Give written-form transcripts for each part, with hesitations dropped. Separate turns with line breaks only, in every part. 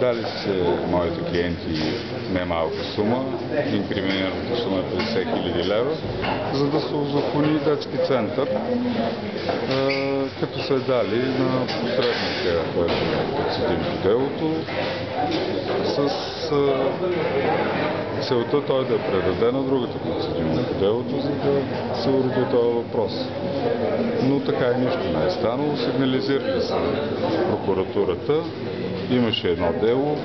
Дали се моите клиенти немалка сума, инкриминираната сума е 50 000 лева, за да се узакони детски център, като се дали на посредника, който е подсъдим по делото, с целта той да предаде на другата подсъдима по делото, за да се уреди този въпрос. Но така и нищо не е станало. Сигнализирали са прокуратурата. Имаше едно дело,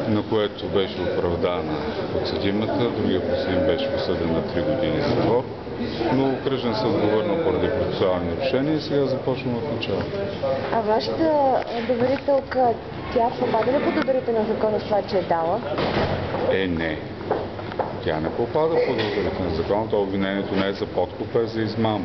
на което беше оправдана подсъдимата, другия подсъдим беше осъден на 3 години затвор, но окръжен съд го върна поради процесуални нарушения и сега започваме от начало.
А вашата доверителка, тя попада ли под ударите на закона с това, че е дала?
Не. Тя не попада под ударите на закона, то обвинението не е за подкуп, а за измама.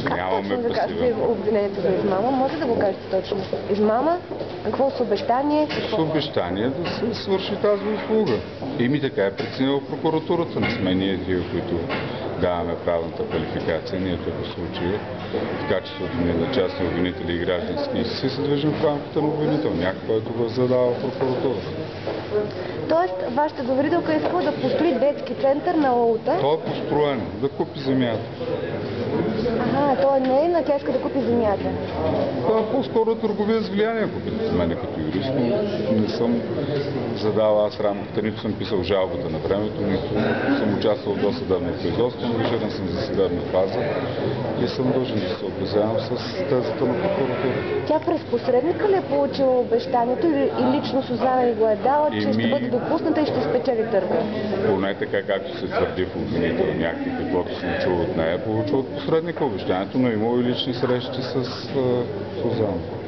Нямаме
точно да кажете обвинението за измама? Може да го кажете точно? Измама? Какво с обещание?
С обещание да се свърши тази услуга. И ми така е преценила прокуратурата. Не сме ние тия, които даваме правната квалификация. Ние тук в случая, в качеството ни на частни обвинители и граждански иски, се движим в рамките на обвинител. Някой, който го задава прокуратурата.
Тоест, вашата доверителка иска да построи детски център на Лаута?
Той е построен, да купи земята.
Той не е, но тя иска да купи земята.
Това е по-скоро търговия с влияние, ако питате мене като юрист, но не съм задал аз рамката, нито съм писал жалбата на времето, нито съм участвал в досъдебно производство, ангажиран съм за съдебна фаза и съм дължен да се съобразявам с тезата на прокуратурата.
Тя през посредника ли е получила обещанието и лично Сузана ни го е дала, че ще бъде допусната и ще спечели търга?
Поне така, както се твърди в обвинителния акт и каквото съм чул от нея, получил от посредника обещанието, но имало и лични срещи с Сузана.